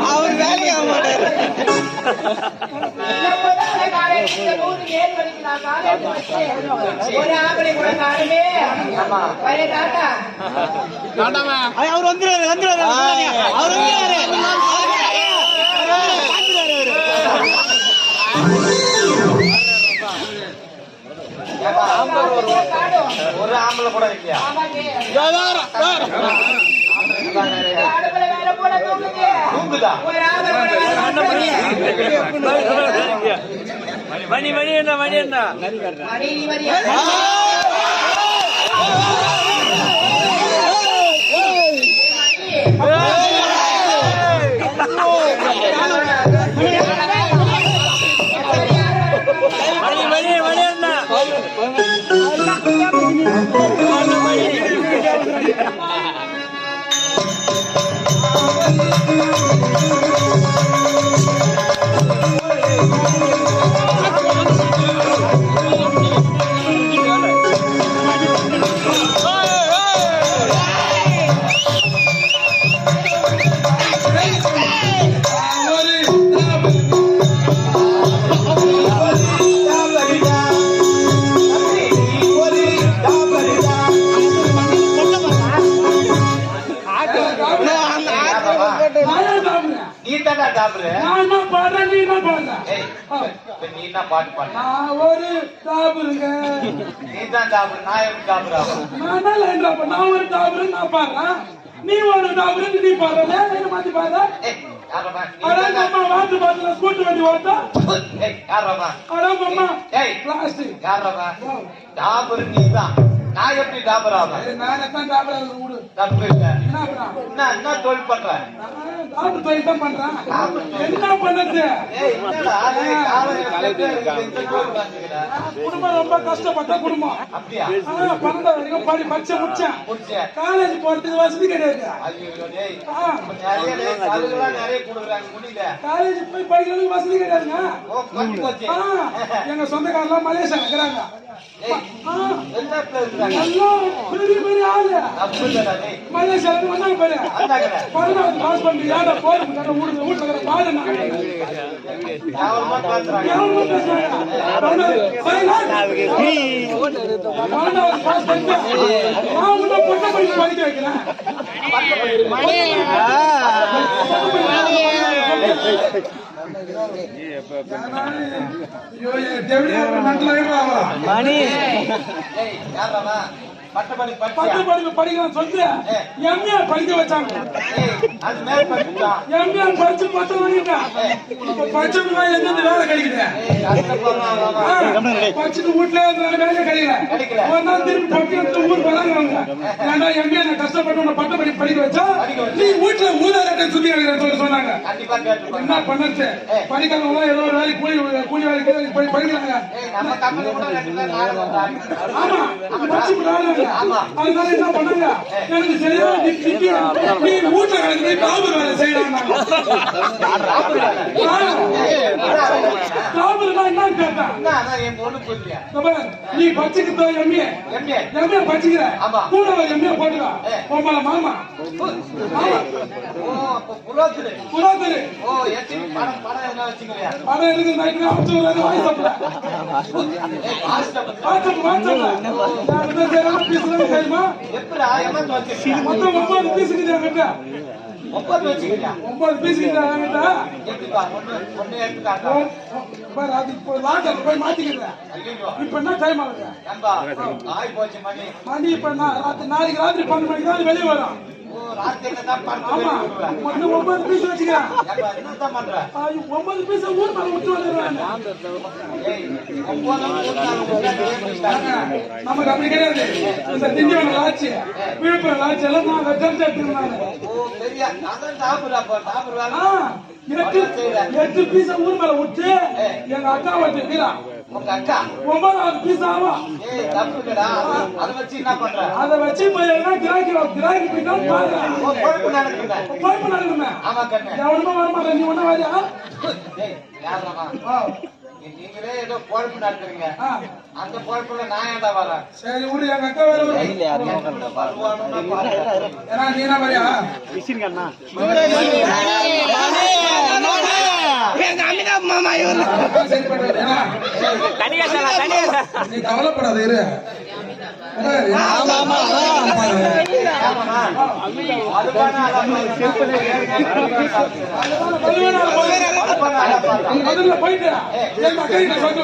அவர் வேலையா அவர் வந்துருவாரு அவர் ஒரு ஆம்பளை கூட இல்லையா? மணி மணி என்ன மணி என்ன மணி மணி மணி என்ன நீ ஒரு டாபுரு நீ பாடுற மாத்தி பாரு வாட்டு பாத்துல ஸ்கூட்டர் வண்டி ஓட்டா பிளாஸ்டிக் நான் எப்படி டாபர் ஆவேன்? சரி, நான் எத்தான் டாக்டர் விடு. தப்பு இல்ல. என்ன அப்புறம்? என்ன தொழில் பண்றேன்? டாக்டர் தொழில் தான் பண்றேன். என்ன பண்ணது? ஏய், என்னடா டேய், காலையில இந்த தொழில் வாங்கிக்கிறா. குடும்பம் ரொம்ப கஷ்டப்பட்ட குடும்பம். அப்படியா? 12 வரைக்கும் படிச்சு முடிச்சேன். முடிச்சேன். காலேஜ் போறதுக்கு வசதி கிடையாது. ஐயோ டேய், ஆ, நிறைய டேய், சலுகைலாம் நிறைய கொடுக்குறாங்க முடியல. காலேஜ் போய் படிக்கிறதுக்கு வசதி கிடையாதுங்க. ஓ, கொட்டி போச்சு. ஆ, எங்க சொந்தக்காரெல்லாம் மலேசியா இருக்கிறாங்க. ஏய், ஆ, என்ன இருக்கிறாங்க? எல்லாம் பெரிய பெரிய ஆளு. தப்பு இல்லடா டேய். மலேசியால இருந்து வந்தாங்க பாரு. வந்தாங்கடா. 12வது பாஸ் பண்ணி ஏடா போய் வீட்டுல இருக்கிற பாரு நான் கேவலமா பேசுறாங்க. எவ்வளவு பேசுறாங்க? 12வது பாஸ் பண்ணிட்டு நான் உன்னை பொண்ணை படிக்க வைக்கிறேன். ஐயோ, தேவடியா நல்ல ஆயிடுவாங்க. மணி ஏய், யாரடா? பட்டப்படி பத்து படிச்சியா? படிப்பு படிக்கலாம் சொல்லிட்டு எம்ஏ படிக்க வச்சாங்க. ஏய், அது மேல படிச்சா. எம்ஏ படிச்சு 10 வாங்கிட்டேன். இப்ப படிச்சவங்க எங்க வேலை கிடைக்குது? ஏய், கஷ்டப்படுறாங்க. படிச்சுட்டு வீட்டுல இருந்தாலும் வேலை கிடைக்கல. கிடைக்கல. ஒரு நாள் திரும்பி பட்டி எடுத்து ஊருக்கு வராங்க அவங்க. ஏன்டா எம்ஏ நான் கஷ்டப்பட்டு உன்னை பட்ட படிக்க வச்சா நீ வீட்டுல ஊதாரட்டை சுத்தி கிடைக்கிறேன்னு சொன்னாங்க. கண்டிப்பா கேட்டுப்பாங்க. என்ன பண்ணது? படிக்கிறவங்க ஏதோ ஒரு வேலைக்கு கூலி வேலைக்கு போய் படிக்கிறாங்க. ஏய், நம்ம கம்பெனி கூட 2 பேர் நாலு பேர் ஆரம்பிச்சிட்டாங்க. ஆமா, படிச்சு விடாங்க. அதனால என்ன பண்ணாங்க? எனக்கு சரியா நீ வீட்டுல கிடக்கு காவல் வேலை செய்யறாங்க. காவல்னா என்னன்னு கேட்டேன். என்ன, அதான் என் பொண்ணு புரியலையா? நீ படிச்சுக்கிட்ட எம்ஏ எம்ஏ. எம்ஏ படிச்சுக்கிற ஆமா. கூட ஒரு எம்ஏ போட்டுக்கா உங்களை மாமா ஓ, அப்ப புரோகிதர். புறாத்தரு ஓ, எத்தனை படம் எதுனா வச்சுக்கலையா? படம் இருக்கு நைட்டு அமைச்சு விடுறாரு வாய்ஸ்அப்ல ஏய், வாட்ஸ்அப். வாட்ஸ்அப்ல பீஸ் தெரியுமா? எப்படிடா, எமர்ஜென்சி வச்சிருக்கியா? மொத்தம் 9 பீஸ் கிட்ட 30 வச்சுக்கிறியா? 9 பீஸ் கிட்ட எப்படிப்பா? ஒண்ணு எடுத்து காட்டா. பாரு அது இப்போ லாக்கர் போய் மாத்திக்கிறேன். ஐயோ, இப்ப என்ன டைம் ஆகுது? ஏன்பா, ஆய் போச்சு மணி. மணி இப்ப நாளைக்கு ராத்திரி 12 மணிக்கு தான் வெளியே வரும். ஓ, ராத்திரில தான் படுத்து ஆமா, வெளிய விடுவேன். மொத்தம் 9 பீஸ் வச்சுக்கிறேன். ஏன்பா, என்னதான் பண்ற? 9 பீஸ் ஊர் மேல விட்டு வந்துடுறேன். ஏய், 9 நமக்கு அப்படி கிடையாது. இந்த திண்டிவனம் ஆட்சி, விழுப்புரம் ஆட்சி எல்லாம் நான் வெற்றி எடுத்துருந்தாங்க. ஓ, பெரிய அதான் டாபர் வேலை. 8 பீஸ ஊர் மேல விட்டு எங்க அக்கா வந்து இருக்கிறா. உங்க அக்கா. 9வது பீஸ் ஆகும். ஏய், தப்பு இல்லடா. அதை வச்சு என்ன பண்ற? அதை வச்சு போய் எல்லாம் கிராக்கி போயிட்டாலும் பாருங்க. ஓ, பொழப்பு நடக்குதுங்க. குழப்பம் நடக்குமே. ஆமா கண்ணு. எவனுமே வரமாட்டேன். நீ ஒண்ணு வாரியா? ஏய், யாரம்மா? நீங்களே ஏதோ பொழப்பு நடத்துறீங்க. அந்த பொழப்புல நான் ஏன்டா வரேன்? சரி விடு, எங்க அக்கா வேற வரும். வருவானுன்னா பாரு. ஏன்னா நீ என்ன வரியா? எங்க அமிதாப் மாமா இவரு சரி பண்ணுறது. ஏன்னா, நீ கவலைப்படாத இரு. ஆமாமா. அதுவானா முதல்ல போயிட்டு எங்க அக்கா